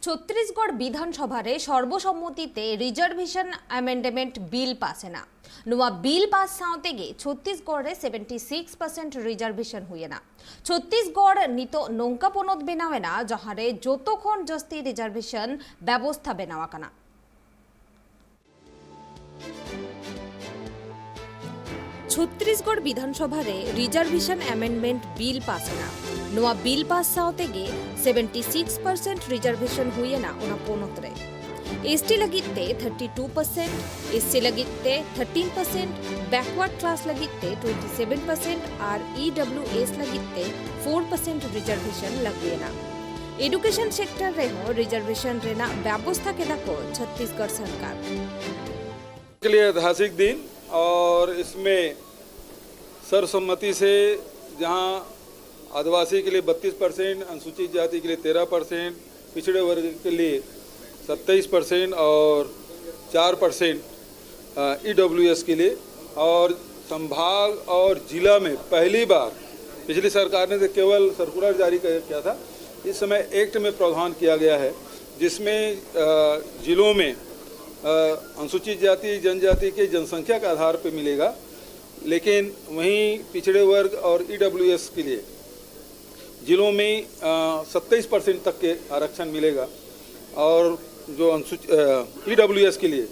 ছত্তিশগড় বিধানসভার সর্বসম্মতিতে reservation amendment bill पासेना नुआ bill pass साउते गे छत्तीसगढ़ 76% रिजार्वेशन हुएना छत्तीसगढ़ नित नौका पनोत बेनावेना जहारे जोतोखन जस्ती रिजार्वेशन व्यवस्था बेनावा काना छत्तीसगढ़ विधानसभार रिजार्वेशन अमेंडमेंट बिल पासेना नुआ बिल पास साउते गे 76% रिजार्वेशन हुएना उना पोनोतरे एसटी लगिते 32%, एससी लगिते 13%, बैकवर्ड क्लास लगिते 27% और ईडब्ल्यूएस लगिते 4% रिजर्वेशन लगेना एडुकेशन सेक्टर रेहो रिजर्वेशन रेना व्यवस्था के दाको छत्तीसगढ़ सरकार के लिए ऐतिहासिक दिन और इसमें सर्वसम्मति से जहां आदिवासी के लिए 32%, अनुसूचित जाति के लिए 13%, पिछड़े वर्ग के लिए 27% और 4% ईडब्ल्यूएस के लिए और संभाग और जिला में पहली बार पिछली सरकार ने तो केवल सर्कुलर जारी किया था। इस समय एक्ट में प्रावधान किया गया है जिसमें जिलों में अनुसूचित जाति जनजाति के जनसंख्या के आधार पर मिलेगा, लेकिन वहीं पिछड़े वर्ग और ईडब्ल्यूएस के लिए जिलों में 27% तक के आरक्षण मिलेगा और जो ईडब्ल्यूएस के लिए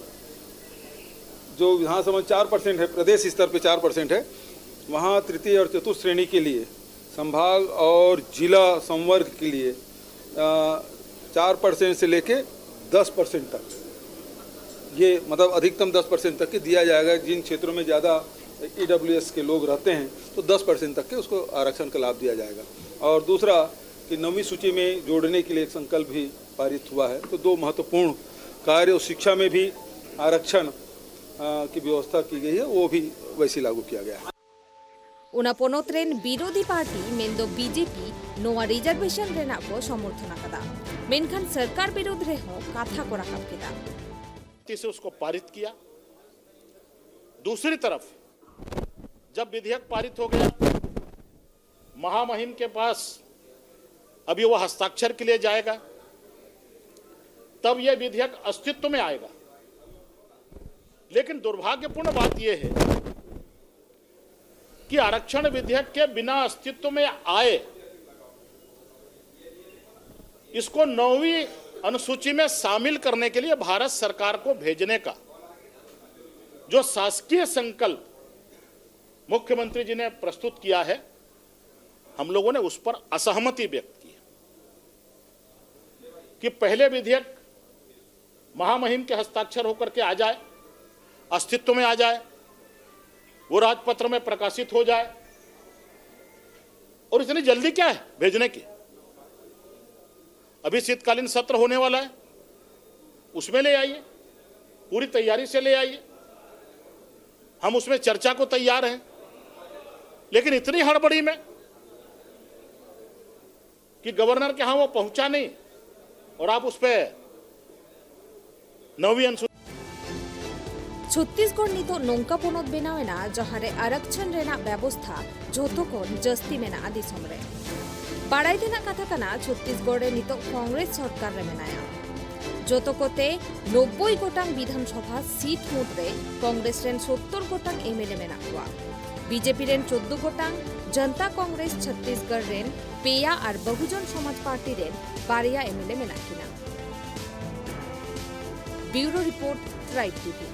जो विधानसभा 4% है, प्रदेश स्तर पे 4% है, वहाँ तृतीय और चतुर्थ श्रेणी के लिए संभाग और जिला संवर्ग के लिए 4% से लेके 10% तक, ये मतलब अधिकतम 10% तक के दिया जाएगा। जिन क्षेत्रों में ज़्यादा ईडब्ल्यूएस के लोग रहते हैं तो 10% तक के उसको आरक्षण का लाभ दिया जाएगा। और दूसरा कि 9वीं सूची में जोड़ने के लिए एक संकल्प भी पारित हुआ है। तो दो महत्वपूर्ण कार्य और शिक्षा में भी आरक्षण की व्यवस्था की गई है, वो भी वैसे लागू किया गया है। उना पोनोत्रेन विरोधी पार्टी मेंदो बीजेपी नोआ रिजर्वेशन रेना को समर्थन कदा मेनखान सरकार विरोध रेहो काथा को रखा केदा से उसको पारित किया। दूसरी तरफ जब विधेयक पारित हो गया, महामहिम के पास अभी वह हस्ताक्षर के लिए जाएगा, तब यह विधेयक अस्तित्व में आएगा। लेकिन दुर्भाग्यपूर्ण बात यह है कि आरक्षण विधेयक के बिना अस्तित्व में आए इसको 9वीं अनुसूची में शामिल करने के लिए भारत सरकार को भेजने का जो शासकीय संकल्प मुख्यमंत्री जी ने प्रस्तुत किया है, हम लोगों ने उस पर असहमति व्यक्त की कि पहले विधेयक महामहिम के हस्ताक्षर होकर के आ जाए, अस्तित्व में आ जाए, वो राजपत्र में प्रकाशित हो जाए, और इतनी जल्दी क्या है भेजने की। अभी शीतकालीन सत्र होने वाला है, उसमें ले आइए, पूरी तैयारी से ले आइए, हम उसमें चर्चा को तैयार हैं। लेकिन इतनी हड़बड़ी में कि गवर्नर के यहां वो पहुंचा नहीं और आप उस पर 9वीं अनुसूची। छत्तीसगढ़ नितो नौका पनोत बेनावेना जहारे आरक्षण रेना व्यवस्था जोतोखन जस्ती मेना दिसम रे बाड़ाई देना कथा काना छत्तीसगढ़ नितो कांग्रेस सरकार रे मेनाया जोतोकोते 90 गोटांग विधानसभा सीट मुद्रे कांग्रेस रेन 70 गोटांग एमएलए मेना हुआ, बीजेपी रेन 14 गोटांग, जनता कांग्रेस छत्तीसगढ़ रेन पेया और बहुजन समाज पार्टी रेन बारिया एमएलए मेना किना। Bureau report tribe TV.